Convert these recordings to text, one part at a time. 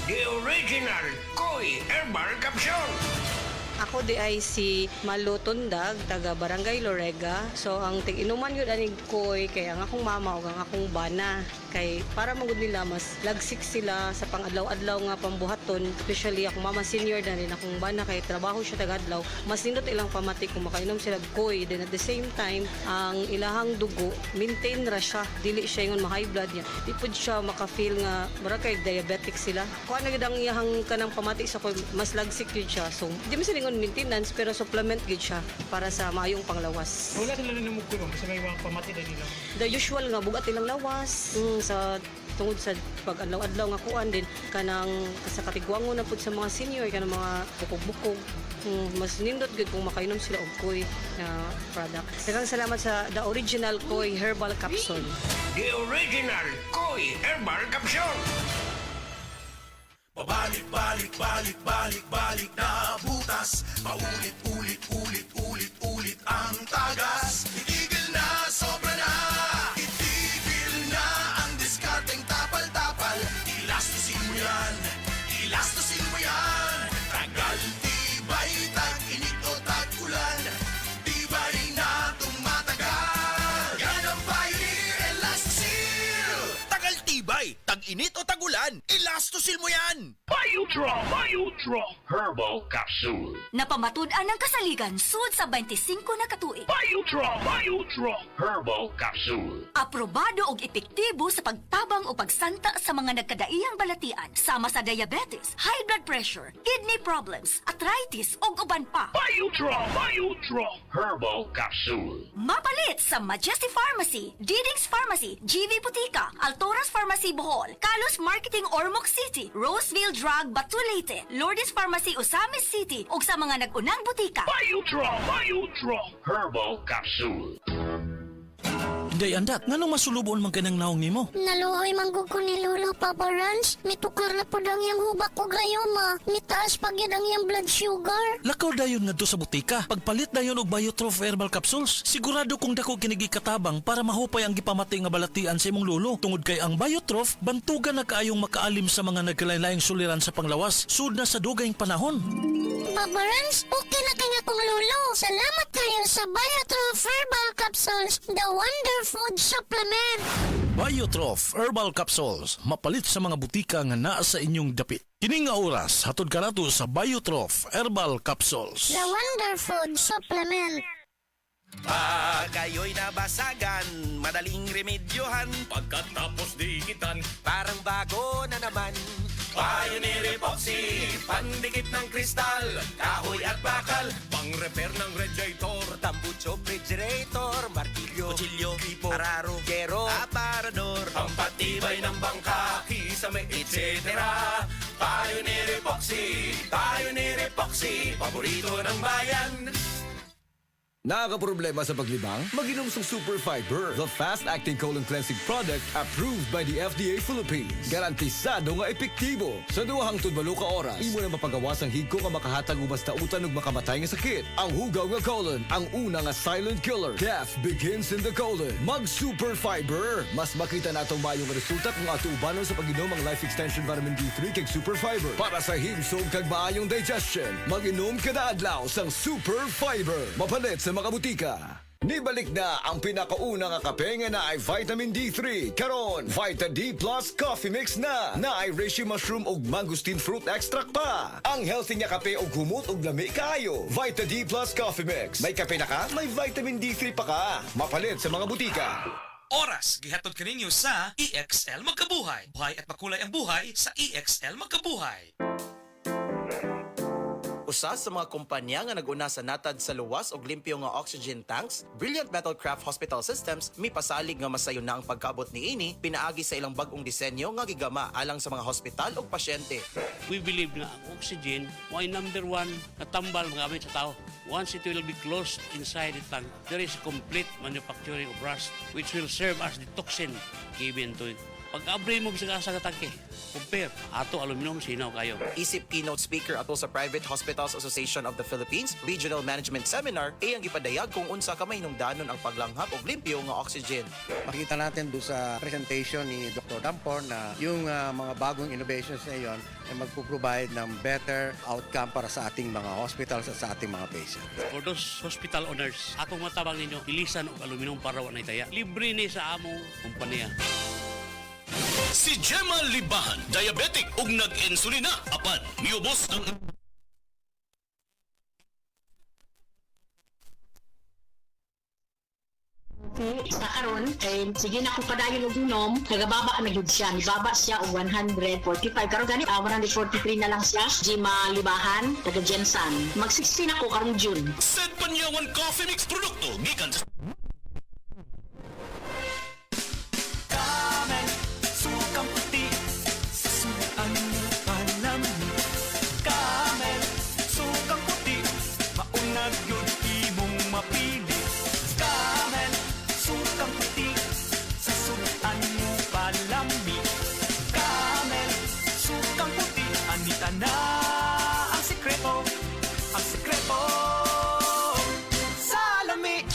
The original Koi Herbal Capsule. Ako di ay si Malu Tundag, taga Barangay Lorega. So ang tig-inuman yun aning koy kaya ang akong mama o ang akong bana. Kay para magud nila mas lagsik sila sa pang-adlaw-adlaw nga pambuhaton. Especially akong mama senior na rin akong bana kay trabaho siya taga-adlaw. Mas nindot ilang pamati kung makainom sila koy. Then at the same time, ang ilahang dugo, maintain ra siya. Dili siya yung ma-high blood niya. Di pud siya maka-feel nga mura kay diabetic sila. Kung ano gid ang iyahang kanang pamati sa koy, mas lagsik yun siya. So di man sila maintenance pero supplement gid siya para sa maayong panglawas. Wala sila na namugkulong sa may mga pamati na nila. The usual nga bugat ilang lawas sa tungod sa pag-adlaw-adlaw nga kuan din kanang sa katigwangon na pud sa mga senior kanang mga bukog-bukog. Mas nindot gid kung makainom sila og koy na product. Daghang salamat sa the original Koi Herbal Capsule. The original Koi Herbal Capsule. Balik na butas. Paulit-ulit ang tagas. Itigil na, sobra na. Itigil na ang diskarteng tapal-tapal. Ilastusin mo yan. Tagal, tibay, tag-init o tag-ulan. Tibay na tumatagal. Yan ang Pioneer Elastosil. Tagal, tibay, tag-init o tag-ulan. Elastosil mo yan. Biodraw Herbal Capsule. Napamatud-an ng kasaligan sud sa 25 na katuig. Biodraw Herbal Capsule. Aprobado og epektibo sa pagtabang o pagsanta sa mga nagkadaiyang balatian sama sa diabetes, high blood pressure, kidney problems, arthritis ug uban pa. Biodraw Herbal Capsule. Mapalit sa Majesty Pharmacy, Diding's Pharmacy, GV Butika, Altoras Pharmacy Bohol, Kalos Marketing Ormoc City, Roseville Drug Batulete, Lourdes Pharmacy Osamis City ug sa mga nag-unang butika. Biodraw Herbal Capsule. Day andat, nganong masulubon man kanang naong nimo? Naluhoy manggug ko ni Lolo, Papa Rans. Mitukar na po ang iyang hubak ko gayoma. Mitaas pag yan ang iyang blood sugar. Lakaw dayon ngadto sa butika. Pagpalit dayon og Biotrof Herbal Capsules, sigurado kung dako kinigi katabang para mahupay ang gipamati nga balatian sa imong lolo. Tungod kay ang Biotrof bantugan na kaayong makaalim sa mga nagkalain-laing suliran sa panglawas sud na sa dugayng panahon. Papa Rans, okay na kanya kong Lolo. Salamat kayo sa Biotrof Herbal Capsules, the wonder food supplement. Biotrof Herbal Capsules, mapalit sa mga butika nga naa sa inyong dapit. Kini nga oras hatod kanato sa Biotrof Herbal Capsules. The wonder food supplement. Pag kayo'y nabasagan, madaling remedyohan. Pagkatapos dikitan, Parang bago na naman. Pioneer Epoxy, pandikit ng kristal, kahoy at bakal, pang-repair ng radiator, tambucho, refrigerator, martilyo, kutsilyo, gripo, araro, gero, aparador, pampatibay ng bangka, kisame, etc. Pioneer Epoxy, paborito ng bayan. Nakakaproblema sa paglibang? Mag-inom sa Super Fiber, the fast-acting colon cleansing product approved by the FDA Philippines. Garantisado nga epektibo. Sa 2 hangtod 8 ka oras, imo na mapagawas ang higko nga makahatag og basta utan ug makamatay nga sakit. Ang hugaw nga colon, ang una nga silent killer. Death begins in the colon. Mag-Super Fiber. Mas makita natong mayong resulta kung ato ubanon sa pag-inom ang Life Extension Vitamin D3 kag Super Fiber. Para sa himsog kag maayong digestion, mag-inom kada adlaw sang Super Fiber. Mapalit sa mga butika. Nibalik na ang pinakauna nga kape nga na ay vitamin D3. Karon, Vita D Plus Coffee Mix na ay reishi mushroom ug mangosteen fruit extract pa. Ang healthy nga kape ug humot ug lami kayo. Vita D Plus Coffee Mix. May kape na ka, may vitamin D3 pa ka. Mapalit sa mga butika. Oras, gihatod kaninyo sa EXL Magkabuhay. Buhay at makulay ang buhay sa EXL Magkabuhay. Usa sa mga kumpanya nga nag-una sa natad sa luwas og limpyo nga oxygen tanks, Brilliant Metal Craft Hospital Systems mipasalig nga masayo na ang pagkabot niini pinaagi sa ilang bag-ong disenyo nga gigama alang sa mga hospital ug pasyente. We believe na ang oxygen ay number one katambal magamit sa tao. Once it will be closed inside the tank, there is a complete manufacturing of rust which will serve as the toxin given to Pag-abri mo sa tangke, compare. Ato aluminum, sinaw kayo. Isip keynote speaker ato sa Private Hospitals Association of the Philippines Regional Management Seminar ay ang ipadayag kung unsa ka mahinungdanon ang paglanghap og limpyo nga oxygen. Makita natin doon sa presentation ni Dr. Dampor na yung mga bagong innovations na yon ay magpo-provide ng better outcome para sa ating mga hospitals at sa ating mga patients. For those hospital owners, akong matabang ninyo, ilisan og aluminum para wa nay taya. Libre ni sa among kumpanya. Si Gemma Libahan, diabetic ug nag-insulina. Apan, miubos ang... Sa karon kay sige na ko padayon og inom, nagababa na gyud siya. Nibaba siya og 145. Karon gani 143 na lang siya. Gemma Libahan, taga Jensan. Mag-16 ako karong June. Set Panyawan Coffee Mix produkto gikan sa... Sukang puti, susuan mo palami. Kamel, sukang puti, maunag yun imong mapili. Kamel, sukang puti, susuan mo palami. Kamel, sukang puti, anita na ang sikreto, salami.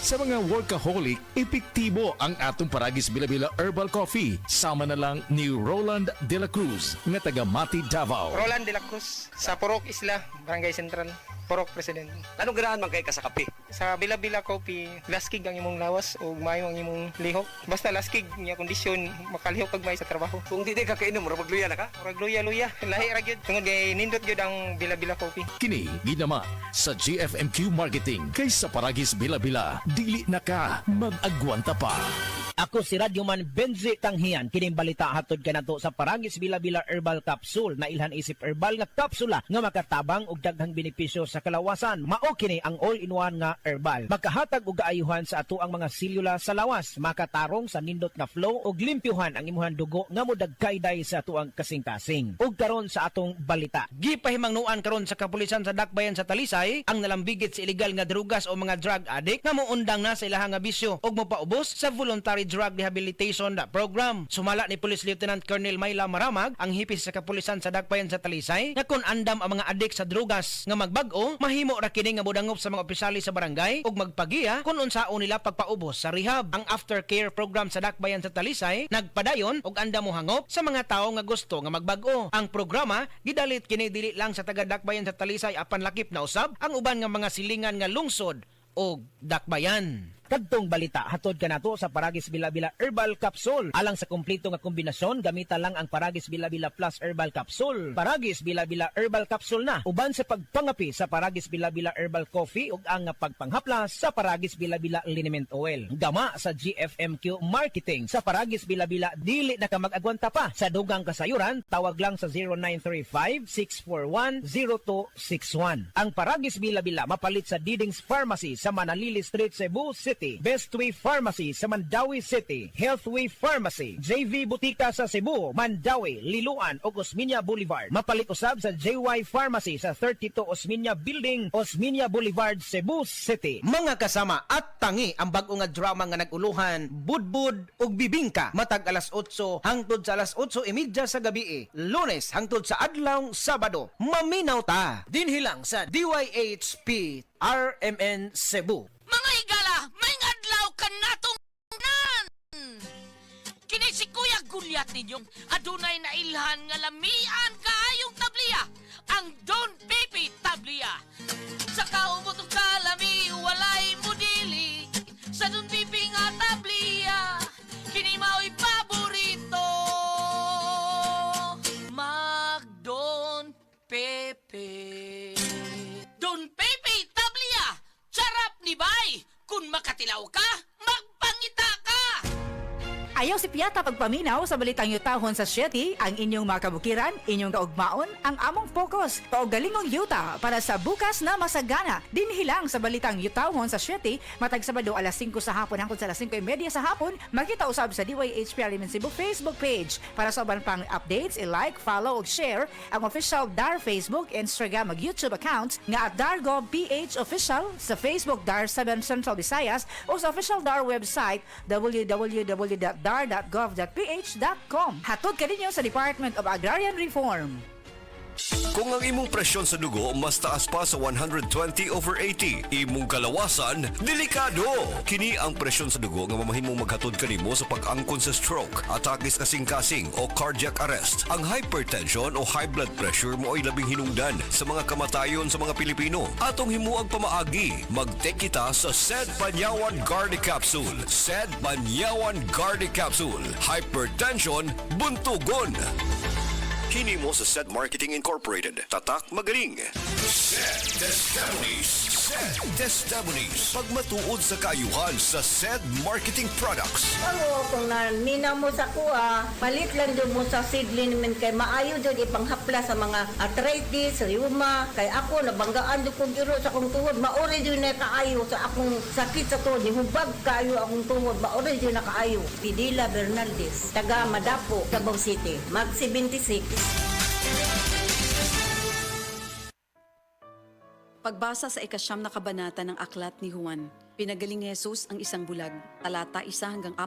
Sa mga workaholic, epektibo ang atong Paragis Bila-Bila Herbal Coffee. Sama na lang ni Roland De La Cruz, nga taga Mati, Davao. Roland de la Cruz, sa Purok Isla, Barangay Central. Purok President. Anong ganahan man kay ka sa kape? Sa Bila-Bila Coffee, laskig ang imong lawas o mayo ang imong lihok. Basta laskig niya kondisyon, makalihok pag may sa trabaho. Kung di ka kainom, magluya na ka? Murag luya-luya, lahi ra gyud. Tungod kay nindot gyud ang Bila-Bila Coffee. Kini ginama sa GFMQ Marketing kay sa Paragis Bila-Bila. Dili na ka mag-agwanta pa. Ako si Radyoman Benzi Tanghian. Kining balita hatod kanato sa Paragis Bila-Bila Herbal Capsule na ilhan isip herbal nga kapsula nga makatabang og daghang benepisyo sa kalawasan. Mao kini ang all-in-one nga herbal. Makahatag og kaayuhan sa ato ang mga selula sa lawas, makatarong sa nindot nga flow og limpyuhan ang imuhang dugo nga modagkayday sa ato ang kasing-kasing. Ug karon sa atong balita, gipahimangnuan karon sa kapulisan sa Dakbayan sa Talisay ang nalambigit sa illegal nga drugas o mga drug addict nga moundang na sa ilahang nga bisyo ug mopaubos sa voluntary drug rehabilitation program. Sumala ni Police Lieutenant Colonel Mayla Maramag ang hipis sa kapulisan sa Dakbayan sa Talisay nga kun andam ang mga addict sa drugas nga magbag-o, mahimo ra kini nga modangop sa mga opisyali sa barangay ug magpagiya kun unsaon nila pagpaubos sa rehab. Ang aftercare program sa Dakbayan sa Talisay nagpadayon og andam mo hangop sa mga tawo nga gusto nga magbag-o. Ang programa gidalit kini dili lang sa taga Dakbayan sa Talisay apan lakip na usab ang uban nga mga silingan nga lungsod og Dakbayan. Kadtong balita hatod kanato sa Paragis Bila-Bila Herbal Capsule. Alang sa kumpleto nga kombinasyon, gamita lang ang Paragis Bila-Bila Plus Herbal Capsule. Paragis Bila-Bila Herbal Capsule na uban sa pagpangapi sa Paragis Bila-Bila Herbal Coffee ug ang pagpanghaplas sa Paragis Bila-Bila Liniment Oil. Gama sa GFMQ Marketing sa Paragis Bila-Bila dili na ka mag-agwanta pa. Sa dugang kasayuran, tawag lang sa 0935-641-0261. Ang Paragis Bila-Bila mapalit sa Didings Pharmacy sa Manalili Street, Cebu City. Bestway Pharmacy sa Mandawi City, Healthway Pharmacy, JV Butika sa Cebu, Mandawi, Liloan ug Osmeña Boulevard. Mapalit usab sa JY Pharmacy sa 32 Osmeña Building, Osmeña Boulevard, Cebu City. Mga kasama at tangi ang bag-o nga drama nga naguluhan, Budbud ug Bibingka matag alas 8 hangtod sa alas 8:30 sa gabi, Lunes hangtod sa adlaw Sabado. Maminaw ta dinhi lang sa DYHP RMN Cebu. Mga higala, may adlaw ka natong nan! Kini si Kuya Gulyat ninyong adunay na ilhan nga lamian kaayong tabliya, ang Don Pepe Tabliya. Sa kaumot og kalami, walay mudili, sa Don Pepe nga tabliya, kini mao'y paborito. Mag Don Pepe. Don Pepe Tabliya! Sarap ni Bay! Kung makatilaw ka, magpangita ka! Ayaw si Piata pagpaminaw sa balitang yutahon sa Shetty, ang inyong mga kabukiran, inyong kaugmaon, ang among focus, paugalingong yuta para sa bukas na masagana. Dinhilang sa balitang yutahon sa Shetty, matag Sabado alas 5 sa hapon hangtod sa alas 5:30 sa hapon, makita usab sa DYHP Alimen Cebu Facebook page. Para sa uban pang updates, i-like, follow ug share ang official DAR Facebook, Instagram ug YouTube accounts nga at DarGovPH Official sa Facebook DAR 7 Central Visayas o sa official DAR website www.dar ar.gov.ph.com. Hatod ka ninyo sa Department of Agrarian Reform. Kung ang imong presyon sa dugo mas taas pa sa 120/80, imong kalawasan, delikado! Kini ang presyon sa dugo nga mamahimong maghatod kanimo sa pag-angkon sa stroke, atake sa kasing-kasing o cardiac arrest. Ang hypertension o high blood pressure mo ay labing hinungdan sa mga kamatayon sa mga Pilipino. Atong himuang pamaagi, mag-take kita sa SED Panyawan Garde Capsule. SED Panyawan Garde Capsule. Hypertension, buntugon! Hini mo sa SED Marketing Incorporated. Tatak magaling. SED Testimonies. SED Testimonies. Pagmatuod sa kaayuhan sa SED Marketing Products. Ano, kung nanina mo sa kuha, palit lang dyan mo sa seedling naman kay maayo dyan ipanghapla sa mga arthritis, rheuma. Kay ako, nabanggaan dyan kong giro sa akong tuhod. Maori dyan na kaayo sa akong sakit sa tuhod. Hubag kaayo akong tuhod. Maori dyan na kaayo. Pidila Bernaldez, taga Madapo, Davao City. Mag 76. Pagbasa sa ikasyam na kabanata ng aklat ni Juan, pinagaling ni Jesus ang isang bulag, talata 1-41.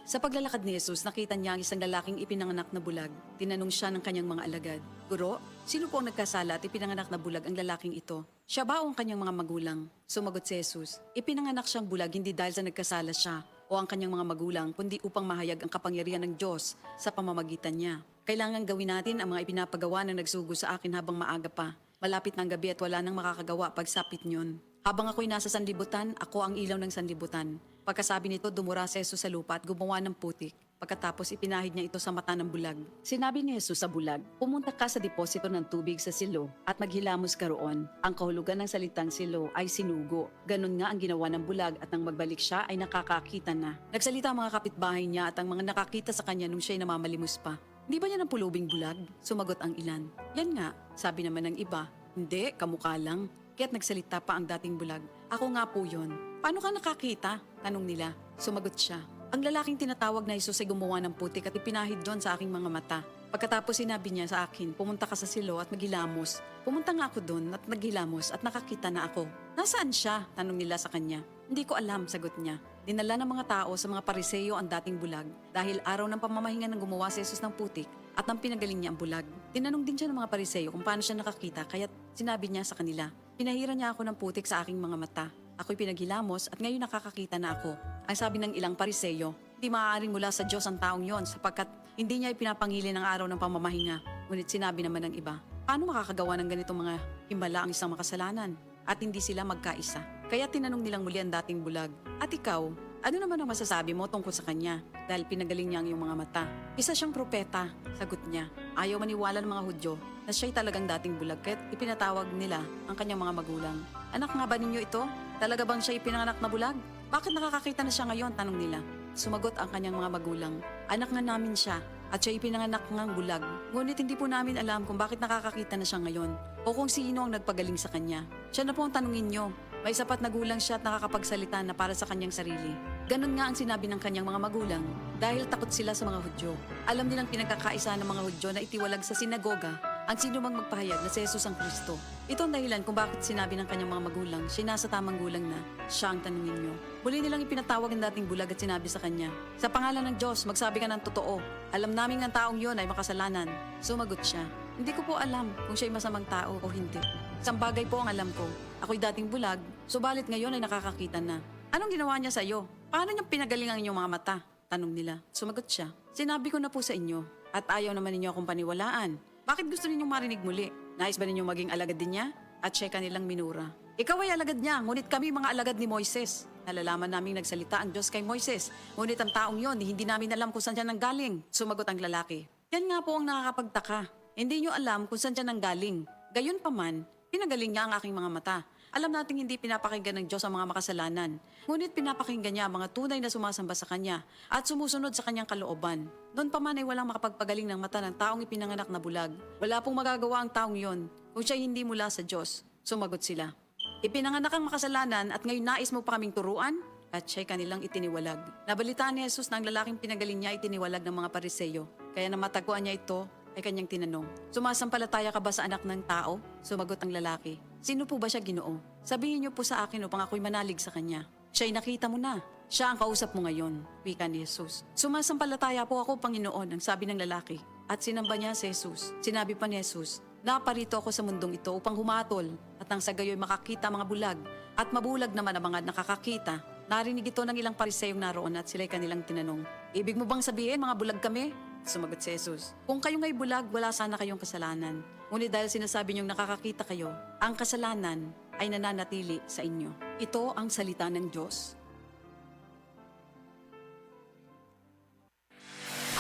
Sa paglalakad ni Jesus, nakita niya ang isang lalaking ipinanganak na bulag. Tinanong siya ng kanyang mga alagad, "Guro, sino po ang nagkasala at ipinanganak na bulag ang lalaking ito? Siya ba o ang kanyang mga magulang?" Sumagot si Jesus, "Ipinanganak siyang bulag hindi dahil sa nagkasala siya o ang kanyang mga magulang, kundi upang mahayag ang kapangyarihan ng Diyos sa pamamagitan niya. Kailangan gawin natin ang mga ipinapagawa ng nagsugo sa akin habang maaga pa. Malapit ng gabi at wala nang makakagawa pagsapit niyon. Habang ako'y nasa sanlibutan, ako ang ilaw ng sanlibutan." Pagkasabi nito, dumura si Jesus sa lupa at gumawa ng putik. Pagkatapos ipinahid niya ito sa mata ng bulag. Sinabi ni Jesus sa bulag, "Pumunta ka sa deposito ng tubig sa silo at maghilamos ka roon." Ang kahulugan ng salitang silo ay sinugo. Ganun nga ang ginawa ng bulag at nang magbalik siya ay nakakakita na. Nagsalita ang mga kapitbahay niya at ang mga nakakita sa kanya nung siya'y namamalimos pa. "Di ba niya ng pulubing bulag?" Sumagot ang ilan. "Yan nga," sabi naman ng iba. "Hindi, kamukha lang." Kaya't nagsalita pa ang dating bulag. "Ako nga po yun." "Paano ka nakakita?" tanong nila. Sumagot siya, "Ang lalaking tinatawag na Jesus ay gumawa ng putik at ipinahid doon sa aking mga mata. Pagkatapos sinabi niya sa akin, pumunta ka sa silo at maghilamos. Pumunta nga ako doon at naghilamos at nakakita na ako." "Nasaan siya?" tanong nila sa kanya. "Hindi ko alam," sagot niya. Dinala ng mga tao sa mga Pariseo ang dating bulag dahil araw ng pamamahinga ng gumawa si Jesus ng putik at nang pinagaling niya ang bulag. Tinanong din siya ng mga Pariseo kung paano siya nakakita kaya sinabi niya sa kanila, "Pinahira niya ako ng putik sa aking mga mata. Ako'y pinaghilamos at ngayon nakakakita na ako." Ang sabi ng ilang Pariseo, "Di maaaring mula sa Diyos ang taong yon sapagkat hindi niya ipinapangili ng araw ng pamamahinga." Ngunit sinabi naman ng iba, "Paano makakagawa ng ganitong mga himala ang isang makasalanan?" At hindi sila magkaisa. Kaya tinanong nilang muli ang dating bulag, "At ikaw, ano naman ang masasabi mo tungkol sa kanya? Dahil pinagaling niya ang iyong mga mata." "Isa siyang propeta," sagot niya. Ayaw maniwala ng mga Hudyo na siya'y talagang dating bulag kaya't ipinatawag nila ang kanyang mga magulang. "Anak nga ba ninyo ito? Talaga bang siya ipinanganak na bulag? Bakit nakakakita na siya ngayon?" tanong nila. Sumagot ang kanyang mga magulang, "Anak nga namin siya at siya ipinanganak ngang bulag. Ngunit hindi po namin alam kung bakit nakakakita na siya ngayon o kung sino ang nagpagaling sa kanya. Siya na po ang tanungin niyo. May sapat na gulang siya at nakakapagsalita na para sa kanyang sarili." Ganun nga ang sinabi ng kanyang mga magulang dahil takot sila sa mga Hudyo. Alam nilang pinagkakaisa ng mga Hudyo na itiwalag sa sinagoga ang sino mang magpahayag na si Jesus ang Kristo. Ito ang dahilan kung bakit sinabi ng kanyang mga magulang, siya nasa tamang gulang na, siya ang tanungin niyo. Muli nilang ipinatawag ang dating bulag at sinabi sa kanya, "Sa pangalan ng Diyos, magsabi ka ng totoo. Alam namin ang taong yon ay makasalanan." Sumagot siya, "Hindi ko po alam kung siya'y masamang tao o hindi. Isang bagay po ang alam ko. Ako'y dating bulag, subalit ngayon ay nakakakita na." "Anong ginawa niya sa iyo? Paano niyang pinagaling ang inyong mga mata?" tanong nila. Sumagot siya, "Sinabi ko na po sa inyo at ayaw naman ninyo akong paniwalaan. Bakit gusto ninyong marinig muli? Nais ba ninyong maging alagad din niya?" At siya kanilang minura. "Ikaw ay alagad niya, ngunit kami mga alagad ni Moises. Nalalaman naming nagsalita ang Diyos kay Moises, ngunit ang taong yon, hindi namin alam kung saan siya nanggaling." Sumagot ang lalaki, "Yan nga po ang nakakapagtaka. Hindi niyo alam kung saan siya nanggaling. Gayunpaman, pinagaling niya ang aking mga mata. Alam nating hindi pinapakinggan ng Diyos ang mga makasalanan, ngunit pinapakinggan niya ang mga tunay na sumasamba sa Kanya at sumusunod sa Kanyang kalooban. Doon pa man ay walang makapagpagaling ng mata ng taong ipinanganak na bulag. Wala pong magagawa ang taong yon kung siya hindi mula sa Diyos." Sumagot sila, "Ipinanganak ang makasalanan at ngayon nais mo pa kaming turuan?" At siya'y kanilang itiniwalag. Nabalitaan ni Jesus na ang lalaking pinagaling niya itiniwalag ng mga Pariseo. Kaya na matagpuan niya ito, ay kanyang tinanong, "Sumasampalataya ka ba sa anak ng tao?" Sumagot ang lalaki, "Sino po ba siya, Ginoo? Sabihin niyo po sa akin upang ako'y manalig sa kanya." "Siya'y nakita mo na Siya ang kausap mo ngayon, wika ni Jesus. Sumasampalataya po ako, Panginoon, ang sabi ng lalaki. At sinamba niya si Jesus. Sinabi pa ni Jesus, naparito ako sa mundong ito upang humatol at nang sa gayo'y makakita mga bulag at mabulag naman ang mga nakakakita. Narinig ito ng ilang pariseyong naroon at sila'y kanilang tinanong, ibig mo bang sabihin mga bulag kami? Sumagot si Jesus, kung kayo nga'y bulag, wala sana kayong kasalanan. Ngunit dahil sinasabi niyong nakakakita kayo, ang kasalanan ay nananatili sa inyo. Ito ang salita ng Diyos.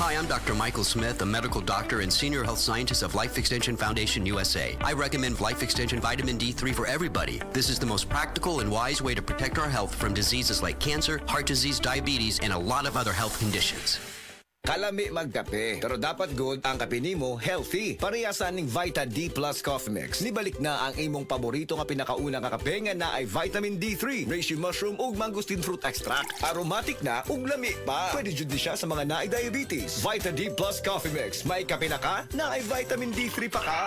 Hi, I'm Dr. Michael Smith, a medical doctor and senior health scientist of Life Extension Foundation USA. I recommend Life Extension Vitamin D3 for everybody. This is the most practical and wise way to protect our health from diseases like cancer, heart disease, diabetes, and a lot of other health conditions. Kalami magkape, pero dapat good ang kape nimo healthy. Parehasan ning Vita D Plus Coffee Mix. Nibalik na ang imong paborito nga pinakaunang kakape nga na ay vitamin D3, reishi mushroom ug mangosteen fruit extract. Aromatic na ug lami pa. Pwede jud ni siya sa mga naay diabetes. Vita D Plus Coffee Mix. May kape na ka, na ay vitamin D3 pa ka.